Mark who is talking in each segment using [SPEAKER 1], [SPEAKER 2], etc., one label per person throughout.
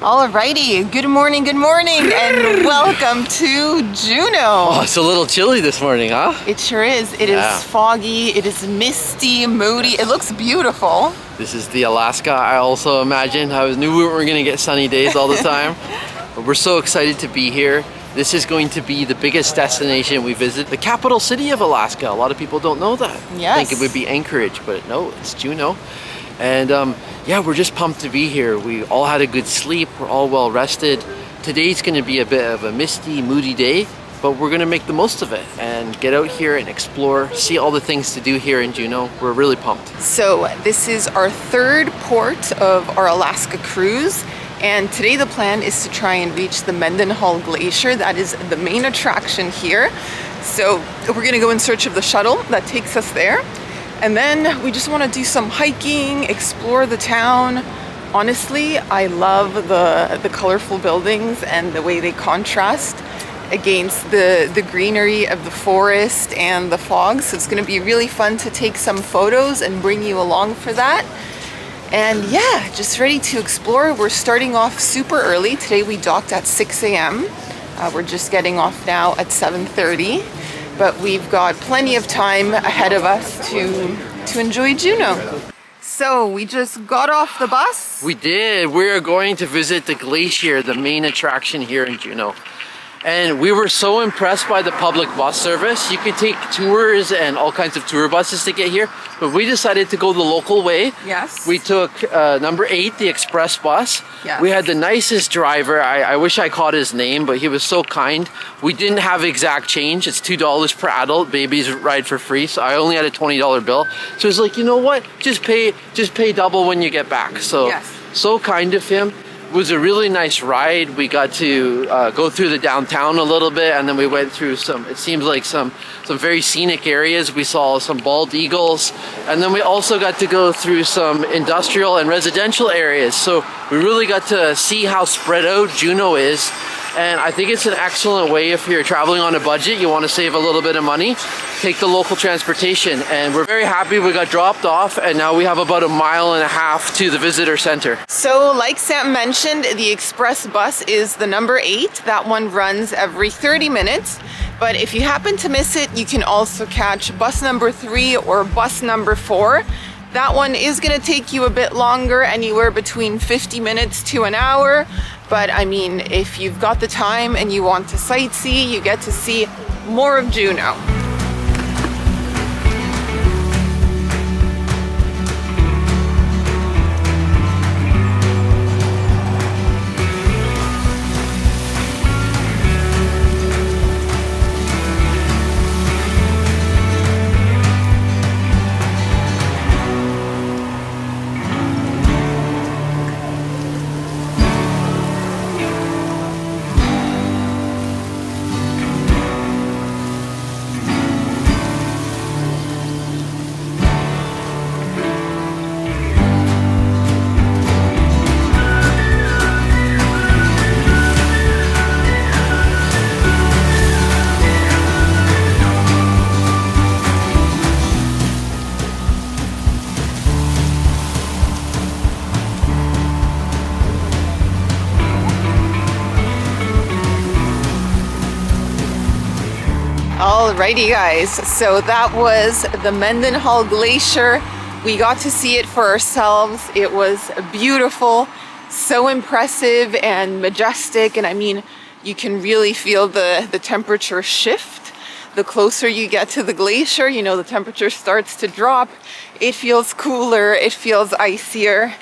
[SPEAKER 1] Alrighty, good morning, and welcome to Juneau.
[SPEAKER 2] Oh, it's a little chilly this morning, huh?
[SPEAKER 1] It sure is. It is foggy, it is misty, moody. It looks beautiful.
[SPEAKER 2] This is the Alaska, I also imagine. I knew we weren't going to get sunny days all the time. But we're so excited to be here. This is going to be the biggest destination we visit, the capital city of Alaska. A lot of people don't know that.
[SPEAKER 1] Yes.
[SPEAKER 2] I think it would be Anchorage, but no, it's Juneau. And yeah, we're just pumped to be here. We all had a good sleep. We're all well rested. Today's going to be a bit of a misty, moody day, but we're going to make the most of it and get out here and explore, see all the things to do here in Juneau. We're really pumped.
[SPEAKER 1] So this is our third port of our Alaska cruise. And today the plan is to try and reach the Mendenhall Glacier. That is the main attraction here. So we're going to go in search of the shuttle that takes us there. And then we just want to do some hiking, explore the town. Honestly, I love the colorful buildings and the way they contrast against the greenery of the forest and the fog. So it's going to be really fun to take some photos and bring you along for that. And yeah, just ready to explore. We're starting off super early. Today we docked at 6 a.m. We're just getting off now at 7:30. But we've got plenty of time ahead of us to enjoy Juneau. So we just got off the bus.
[SPEAKER 2] We did. We're going to visit the glacier, the main attraction here in Juneau. And we were so impressed by the public bus service. You can take tours and all kinds of tour buses to get here, but we decided to go the local way.
[SPEAKER 1] Yes.
[SPEAKER 2] We took number 8, the express bus.
[SPEAKER 1] Yes.
[SPEAKER 2] We had the nicest driver. I wish I caught his name, but he was so kind. We didn't have exact change. It's $2 per adult. Babies ride for free, so I only had a $20 bill. So it's like, you know what? Just pay double when you get back. So,
[SPEAKER 1] yes.
[SPEAKER 2] So kind of him. It was a really nice ride. We got to go through the downtown a little bit, and then we went through some very scenic areas. We saw some bald eagles, and then we also got to go through some industrial and residential areas. So we really got to see how spread out Juneau is. And I think it's an excellent way if you're traveling on a budget, you want to save a little bit of money, take the local transportation. And we're very happy we got dropped off, and now we have about 1.5 miles to the visitor center.
[SPEAKER 1] So like Sam mentioned, the express bus is the number 8. That one runs every 30 minutes. But if you happen to miss it, you can also catch bus number 3 or bus number 4. That one is going to take you a bit longer, anywhere between 50 minutes to an hour. But I mean, if you've got the time and you want to sightsee, you get to see more of Juneau. Alrighty guys, so that was the Mendenhall Glacier. We got to see it for ourselves. It was beautiful, so impressive and majestic, and I mean, you can really feel the temperature shift. The closer you get to the glacier, you know, the temperature starts to drop. It feels cooler, it feels icier.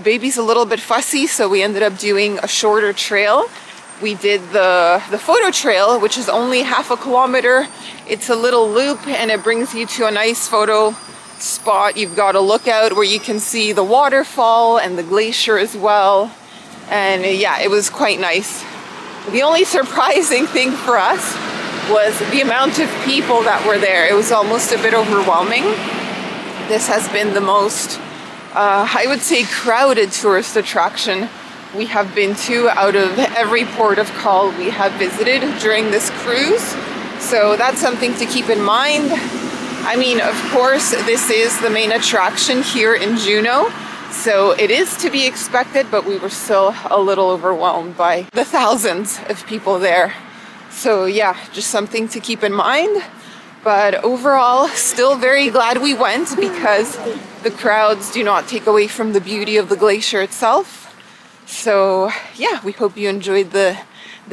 [SPEAKER 1] Baby's a little bit fussy, so we ended up doing a shorter trail. We did the photo trail, which is only 0.5 kilometer. It's a little loop and it brings you to a nice photo spot. You've got a lookout where you can see the waterfall and the glacier as well. And yeah, it was quite nice. The only surprising thing for us was the amount of people that were there. It was almost a bit overwhelming. This has been the most, I would say, crowded tourist attraction we have been to out of every port of call we have visited during this cruise. So that's something to keep in mind. I mean, of course, this is the main attraction here in Juneau, So it is to be expected, but we were still a little overwhelmed by the thousands of people there. So yeah, just something to keep in mind. But overall, still very glad we went because the crowds do not take away from the beauty of the glacier itself. So yeah, we hope you enjoyed the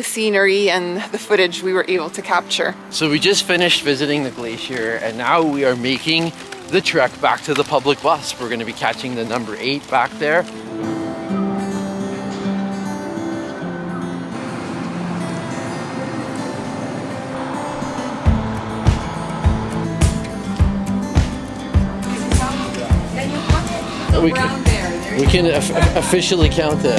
[SPEAKER 1] scenery and the footage we were able to capture.
[SPEAKER 2] So we just finished visiting the glacier and now we are making the trek back to the public bus. We're going to be catching the number 8 back there. We can officially count it.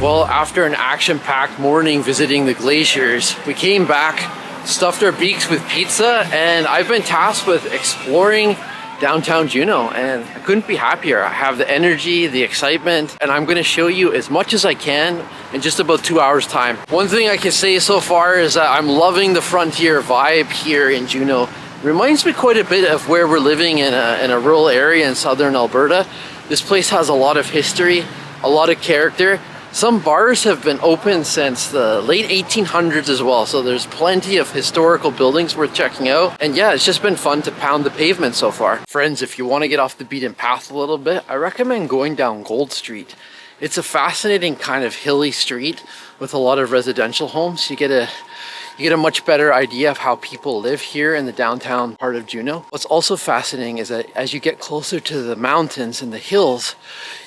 [SPEAKER 2] Well, after an action-packed morning visiting the glaciers, we came back, stuffed our beaks with pizza, and I've been tasked with exploring downtown Juneau, and I couldn't be happier. I have the energy, the excitement, and I'm gonna show you as much as I can in just about 2 hours time. One thing I can say so far is that I'm loving the frontier vibe here in Juneau. Reminds me quite a bit of where we're living in a rural area in southern Alberta. This place has a lot of history, a lot of character. Some bars have been open since the late 1800s as well, so there's plenty of historical buildings worth checking out. And yeah, it's just been fun to pound the pavement so far. Friends, if you want to get off the beaten path a little bit, I recommend going down Gold Street. It's a fascinating kind of hilly street with a lot of residential homes. You get a much better idea of how people live here in the downtown part of Juneau. What's also fascinating is that as you get closer to the mountains and the hills,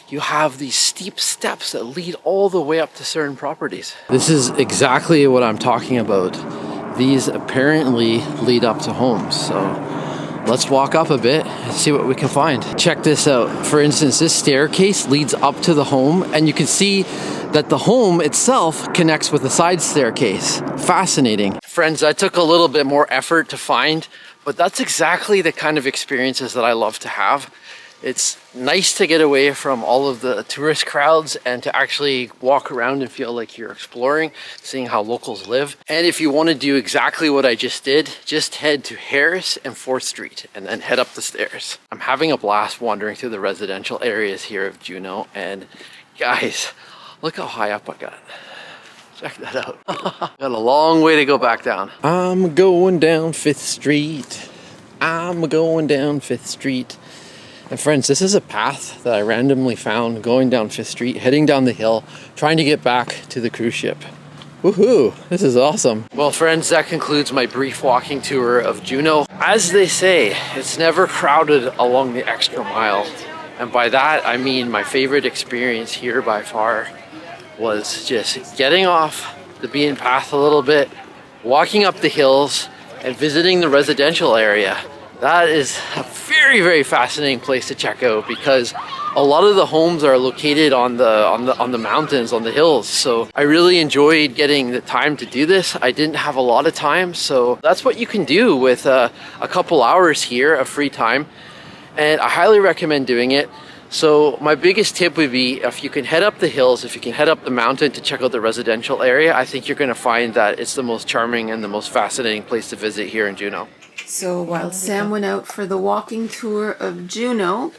[SPEAKER 2] you have these steep steps that lead all the way up to certain properties. This is exactly what I'm talking about. These apparently lead up to homes. So let's walk up a bit and see what we can find. Check this out. For instance, this staircase leads up to the home, and you can see that the home itself connects with a side staircase. Fascinating. Friends, that took a little bit more effort to find, but that's exactly the kind of experiences that I love to have. It's nice to get away from all of the tourist crowds and to actually walk around and feel like you're exploring, seeing how locals live. And if you want to do exactly what I just did, just head to Harris and 4th Street and then head up the stairs. I'm having a blast wandering through the residential areas here of Juneau, and guys, look how high up I got. Check that out. Got a long way to go back down. I'm going down 5th Street. I'm going down 5th Street. And friends, this is a path that I randomly found going down 5th Street, heading down the hill, trying to get back to the cruise ship. Woohoo! This is awesome. Well, friends, that concludes my brief walking tour of Juneau. As they say, it's never crowded along the extra mile. And by that, I mean my favorite experience here by far was just getting off the beaten path a little bit, walking up the hills, and visiting the residential area. That is a very, very fascinating place to check out because a lot of the homes are located on the mountains, on the hills. So I really enjoyed getting the time to do this. I didn't have a lot of time, so that's what you can do with a couple hours here of free time. And I highly recommend doing it. So my biggest tip would be if you can head up the hills, if you can head up the mountain to check out the residential area, I think you're going to find that it's the most charming and the most fascinating place to visit here in Juneau.
[SPEAKER 1] So while Sam went out for the walking tour of Juneau,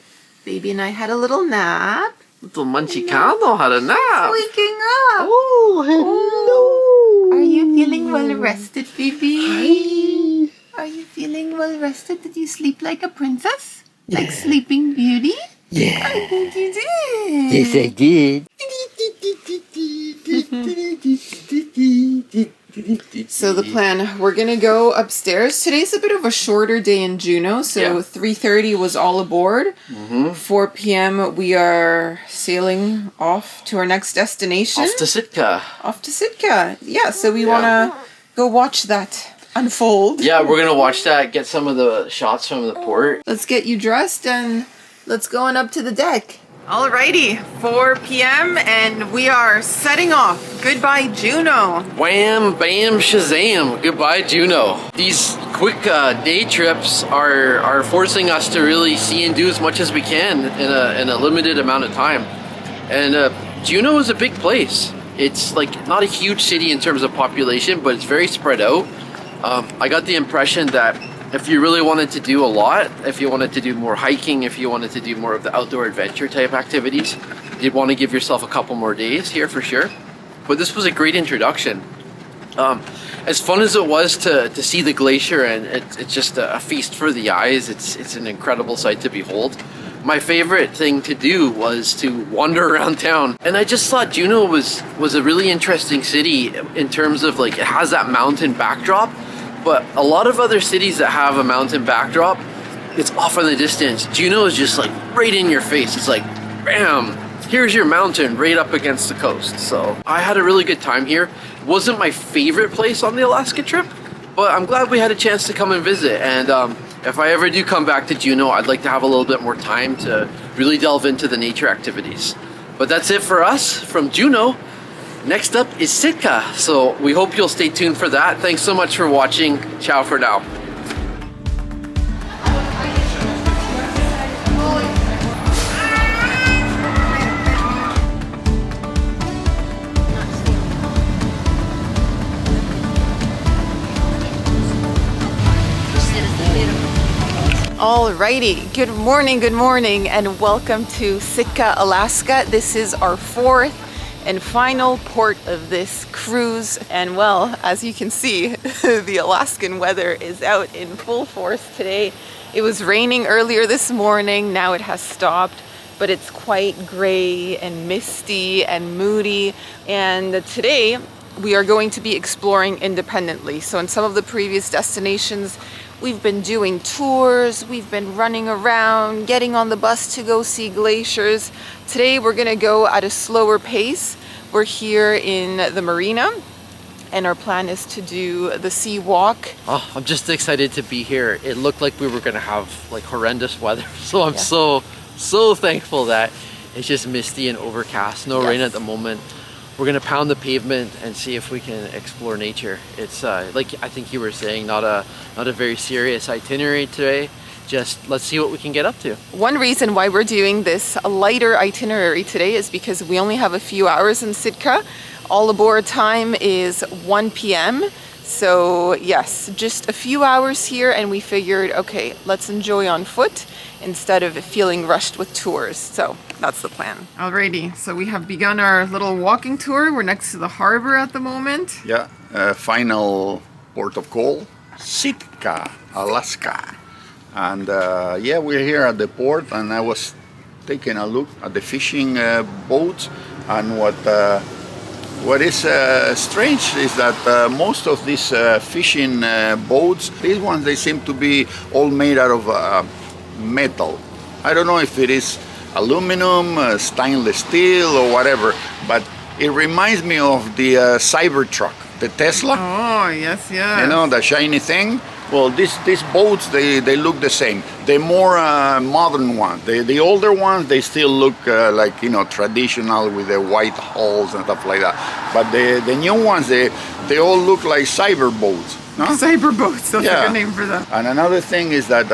[SPEAKER 1] Baby and I had a little nap.
[SPEAKER 2] Little Munchie Candle had a nap.
[SPEAKER 1] Waking up.
[SPEAKER 2] Oh, hello.
[SPEAKER 1] Are you feeling well rested, baby? Hi. Are you feeling well rested? Did you sleep like a princess? Yeah. Like Sleeping Beauty?
[SPEAKER 2] Yeah.
[SPEAKER 1] I think you did.
[SPEAKER 2] Yes, I did.
[SPEAKER 1] So the plan, we're gonna go upstairs. Today's a bit of a shorter day in Juneau, so 3:30 was all aboard. 4 p.m. we are sailing off to our next destination.
[SPEAKER 2] Off to Sitka.
[SPEAKER 1] Off to Sitka. Yeah, so we wanna go watch that unfold.
[SPEAKER 2] Yeah, we're gonna watch that, get some of the shots from the port.
[SPEAKER 1] Let's get you dressed and let's go on up to the deck. Alrighty, 4 p.m. and we are setting off. Goodbye, Juneau.
[SPEAKER 2] Wham, bam, shazam. Goodbye, Juneau. These quick day trips are forcing us to really see and do as much as we can in a limited amount of time. And Juneau is a big place. It's like not a huge city in terms of population, but it's very spread out. I got the impression that if you really wanted to do a lot, if you wanted to do more hiking, if you wanted to do more of the outdoor adventure type activities, you'd want to give yourself a couple more days here for sure. But this was a great introduction. As fun as it was to see the glacier, and it's just a feast for the eyes, it's an incredible sight to behold. My favorite thing to do was to wander around town, and I just thought Juneau was a really interesting city in terms of like it has that mountain backdrop, but a lot of other cities that have a mountain backdrop, it's off in the distance. Juneau is just like right in your face. It's like, bam, here's your mountain right up against the coast. So I had a really good time here. It wasn't my favorite place on the Alaska trip, but I'm glad we had a chance to come and visit. And if I ever do come back to Juneau, I'd like to have a little bit more time to really delve into the nature activities. But that's it for us from Juneau. Next up is Sitka, so we hope you'll stay tuned for that. Thanks so much for watching. Ciao for now.
[SPEAKER 1] Alrighty, good morning, and welcome to Sitka, Alaska. This is our fourth and final port of this cruise. And well, as you can see, the Alaskan weather is out in full force today. It was raining earlier this morning, now it has stopped, but it's quite gray and misty and moody. And today we are going to be exploring independently. So in some of the previous destinations, we've been doing tours, we've been running around, getting on the bus to go see glaciers. Today we're gonna go at a slower pace. We're here in the marina, and our plan is to do the sea walk.
[SPEAKER 2] Oh, I'm just excited to be here. It looked like we were gonna have like horrendous weather, so I'm so thankful that it's just misty and overcast, no rain at the moment. We're gonna pound the pavement and see if we can explore nature. It's like I think you were saying, not a very serious itinerary today. Just let's see what we can get up to.
[SPEAKER 1] One reason why we're doing this lighter itinerary today is because we only have a few hours in Sitka. All aboard time is 1 p.m. So yes, just a few hours here, and we figured, okay, let's enjoy on foot instead of feeling rushed with tours. So that's the plan. Alrighty, so we have begun our little walking tour. We're next to the harbor at the moment.
[SPEAKER 3] Yeah, final port of call, Sitka, Alaska. And yeah, we're here at the port, and I was taking a look at the fishing boats, and what is strange is that most of these fishing boats, these ones, they seem to be all made out of metal. I don't know if it is aluminum, stainless steel, or whatever, but it reminds me of the Cybertruck, the Tesla.
[SPEAKER 1] Oh, yes, yeah.
[SPEAKER 3] You know, the shiny thing. Well, these boats, they look the same. The more modern ones, the older ones, they still look like, you know, traditional with the white hulls and stuff like that. But the new ones, they all look like cyber boats. No?
[SPEAKER 1] Cyber boats, that's a good name for them.
[SPEAKER 3] And another thing is that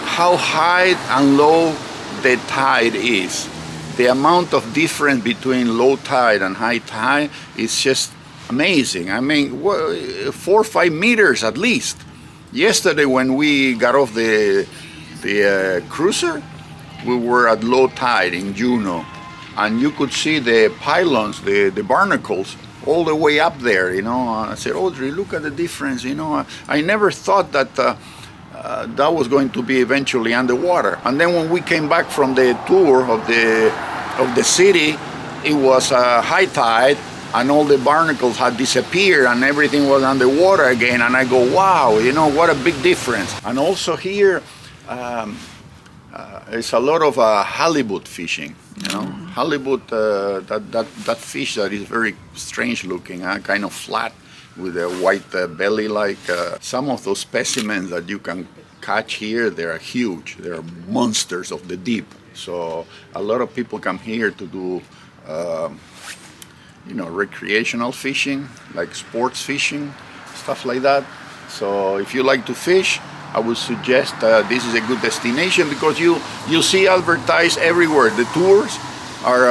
[SPEAKER 3] how high and low the tide is. The amount of difference between low tide and high tide is just amazing. I mean, 4 or 5 meters at least. Yesterday, when we got off the cruiser, we were at low tide in Juneau, and you could see the pylons, the barnacles, all the way up there. You know, I said, Audrey, look at the difference. You know, I never thought that that was going to be eventually underwater. And then when we came back from the tour of the city, it was high tide, and all the barnacles had disappeared and everything was underwater again. And I go, wow, you know, what a big difference. And also here, it's a lot of halibut fishing, you know. Halibut, that fish that is very strange looking, kind of flat with a white belly like. Some of those specimens that you can catch here, they are huge. They are monsters of the deep. So a lot of people come here to do you know, recreational fishing, like sports fishing, stuff like that. So if you like to fish, I would suggest this is a good destination because you see advertised everywhere. The tours are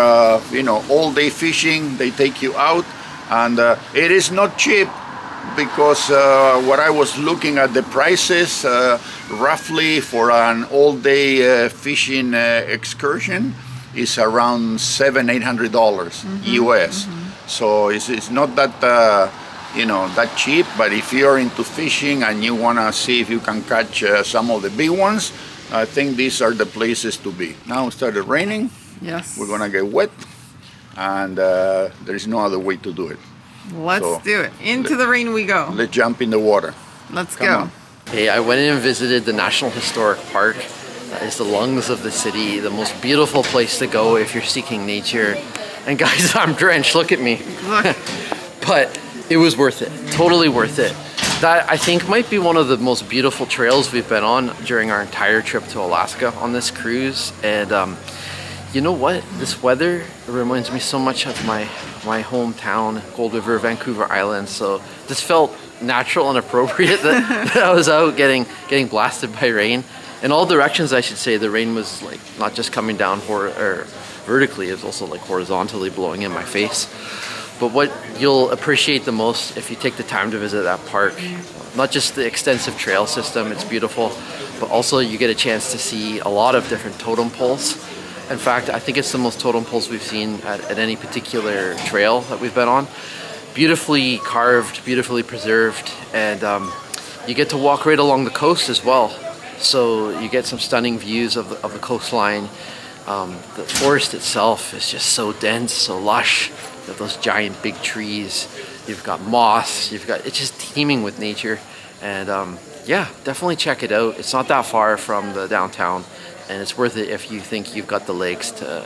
[SPEAKER 3] all day fishing. They take you out, and it is not cheap because what I was looking at the prices roughly for an all day fishing excursion is around $700-800 US. So it's not that that cheap, but if you're into fishing and you want to see if you can catch some of the big ones, I think these are the places to be. Now it started raining.
[SPEAKER 1] Yes.
[SPEAKER 3] We're gonna get wet, and there's no other way to do it.
[SPEAKER 1] Let's do it. Into the rain we go.
[SPEAKER 3] Let's jump in the water.
[SPEAKER 1] Let's
[SPEAKER 3] Come
[SPEAKER 1] go.
[SPEAKER 3] on.
[SPEAKER 2] Hey, I went in and visited the National Historic Park. That is the lungs of the city, the most beautiful place to go if you're seeking nature. And guys, I'm drenched, look at me.
[SPEAKER 1] Look.
[SPEAKER 2] But it was worth it, totally worth it. That I think might be one of the most beautiful trails we've been on during our entire trip to Alaska on this cruise. And you know what? This weather reminds me so much of my hometown, Gold River, Vancouver Island. So this felt natural and appropriate that I was out getting blasted by rain. In all directions, I should say. The rain was like not just coming down vertically, it was also like horizontally blowing in my face. But what you'll appreciate the most if you take the time to visit that park, not just the extensive trail system, it's beautiful, but also you get a chance to see a lot of different totem poles. In fact, I think it's the most totem poles we've seen at any particular trail that we've been on. Beautifully carved, beautifully preserved, and you get to walk right along the coast as well. So you get some stunning views of the coastline. The forest itself is just so dense, so lush. You have those giant big trees. You've got moss. It's just teeming with nature. And yeah, definitely check it out. It's not that far from the downtown, and it's worth it if you think you've got the legs to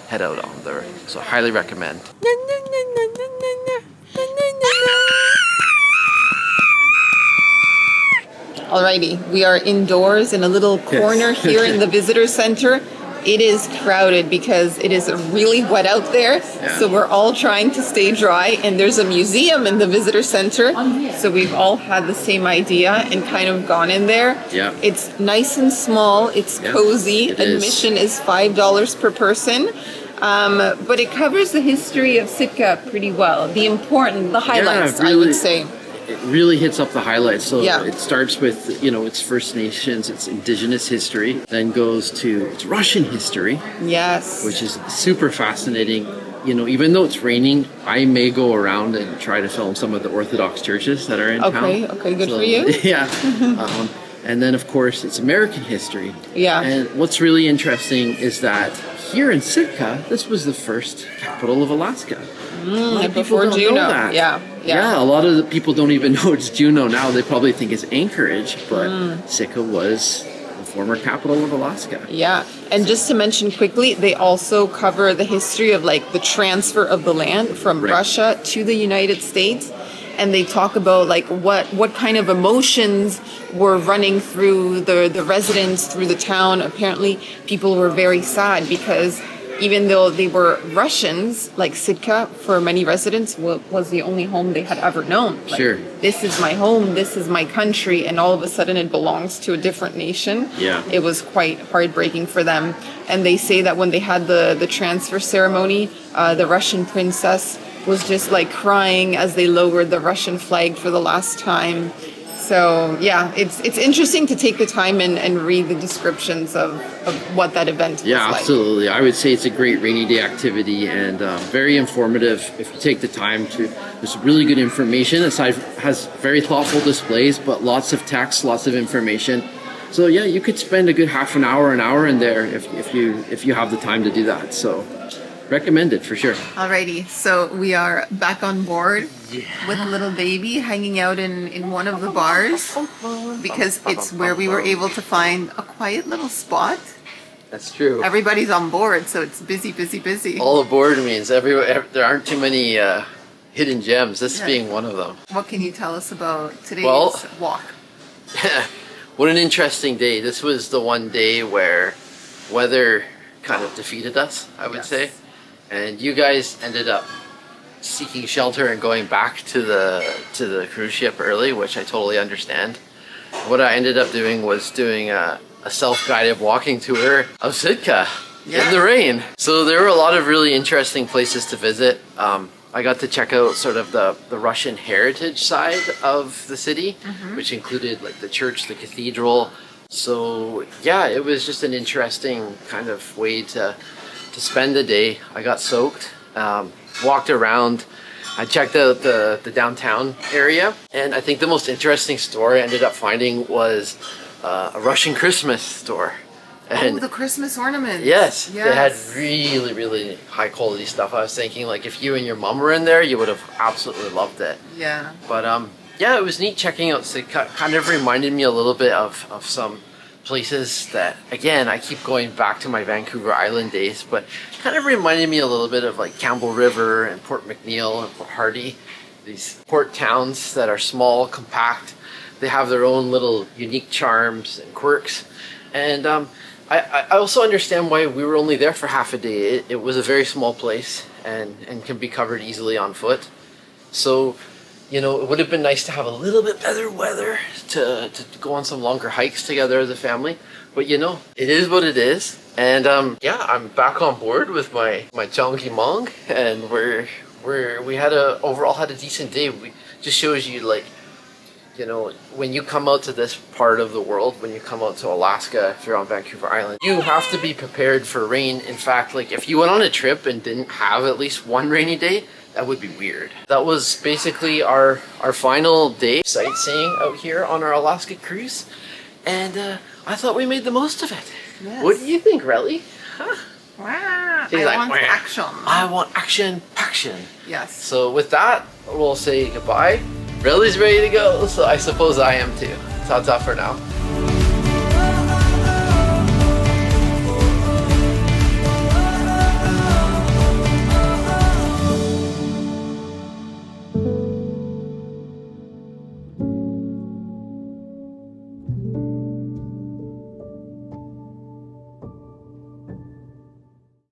[SPEAKER 2] head out on there. So highly recommend.
[SPEAKER 1] Alrighty, we are indoors in a little corner here in the visitor center. It is crowded because it is really wet out there.
[SPEAKER 2] Yeah.
[SPEAKER 1] So we're all trying to stay dry, and there's a museum in the visitor center. So we've all had the same idea and kind of gone in there.
[SPEAKER 2] Yeah.
[SPEAKER 1] It's nice and small. It's cozy. Admission is $5 per person. But it covers the history of Sitka pretty well. The highlights,
[SPEAKER 2] really,
[SPEAKER 1] I would say.
[SPEAKER 2] It really hits up the highlights. So
[SPEAKER 1] Yeah.
[SPEAKER 2] it starts with, its First Nations, its indigenous history, then goes to its Russian history,
[SPEAKER 1] Yes.
[SPEAKER 2] which is super fascinating. Even though it's raining, I may go around and try to film some of the Orthodox churches that are in town.
[SPEAKER 1] Okay, good for you.
[SPEAKER 2] Yeah. And then, of course, it's American history.
[SPEAKER 1] Yeah.
[SPEAKER 2] And what's really interesting is that here in Sitka, this was the first capital of Alaska. A lot of people
[SPEAKER 1] Before
[SPEAKER 2] don't know
[SPEAKER 1] Juneau.
[SPEAKER 2] that.
[SPEAKER 1] Yeah.
[SPEAKER 2] A lot of the people don't even know it's Juneau now. They probably think it's Anchorage, but Sitka was the former capital of Alaska.
[SPEAKER 1] Yeah, and just to mention quickly, they also cover the history of like the transfer of the land from Russia to the United States, and they talk about like what kind of emotions were running through the residents, through the town. Apparently, people were very sad because even though they were Russians, like Sitka, for many residents, was the only home they had ever known. Like,
[SPEAKER 2] Sure.
[SPEAKER 1] This is my home, this is my country, and all of a sudden it belongs to a different nation.
[SPEAKER 2] Yeah.
[SPEAKER 1] It was quite heartbreaking for them. And they say that when they had the transfer ceremony, the Russian princess was just like crying as they lowered the Russian flag for the last time. So yeah, it's interesting to take the time and read the descriptions of what that event was like.
[SPEAKER 2] Absolutely. I would say it's a great rainy day activity and very informative if you take the time to. There's really good information. The site has very thoughtful displays, but lots of text, lots of information. So yeah, you could spend a good half an hour in there if you have the time to do that. So recommend it for sure.
[SPEAKER 1] Alrighty, so we are back on board with little baby hanging out in one of the bars because it's where we were able to find a quiet little spot.
[SPEAKER 2] That's true.
[SPEAKER 1] Everybody's on board, so it's busy.
[SPEAKER 2] All aboard means there aren't too many hidden gems, this being one of them.
[SPEAKER 1] What can you tell us about today's walk?
[SPEAKER 2] What an interesting day. This was the one day where weather kind of defeated us, I would say. And you guys ended up seeking shelter and going back to the cruise ship early, which I totally understand. What I ended up doing was doing a self-guided walking tour of Sitka in the rain. So there were a lot of really interesting places to visit. I got to check out sort of the Russian heritage side of the city, which included like the church, the cathedral. So yeah, it was just an interesting kind of way to spend the day. I got soaked, walked around. I checked out the downtown area, and I think the most interesting store I ended up finding was a Russian Christmas store. And
[SPEAKER 1] the Christmas ornaments.
[SPEAKER 2] Yes, they had really, really high quality stuff. I was thinking like if you and your mom were in there, you would have absolutely loved it.
[SPEAKER 1] Yeah.
[SPEAKER 2] But yeah, it was neat checking out Sitka. Kind of reminded me a little bit of some places that, again, I keep going back to my Vancouver Island days, but kind of reminded me a little bit of like Campbell River and Port McNeill and Port Hardy. These port towns that are small, compact. They have their own little unique charms and quirks. And I also understand why we were only there for half a day. It was a very small place and can be covered easily on foot. So, you know, it would have been nice to have a little bit better weather to go on some longer hikes together as a family. But you know, it is what it is. And yeah, I'm back on board with my Chonky Mong, and we overall had a decent day. We just shows you, like, you know, when you come out to this part of the world, when you come out to Alaska, if you're on Vancouver Island, you have to be prepared for rain. In fact, like if you went on a trip and didn't have at least one rainy day, that would be weird. That was basically our final day sightseeing out here on our Alaska cruise. And I thought we made the most of it.
[SPEAKER 1] Yes.
[SPEAKER 2] What do you think, Relly? Huh?
[SPEAKER 1] Wow.
[SPEAKER 2] She's
[SPEAKER 1] I
[SPEAKER 2] like,
[SPEAKER 1] want
[SPEAKER 2] "Wah.
[SPEAKER 1] action.
[SPEAKER 2] I want action, paction.
[SPEAKER 1] Yes.
[SPEAKER 2] So with that, we'll say goodbye. Relly's ready to go, so I suppose I am too. Ta-ta for now.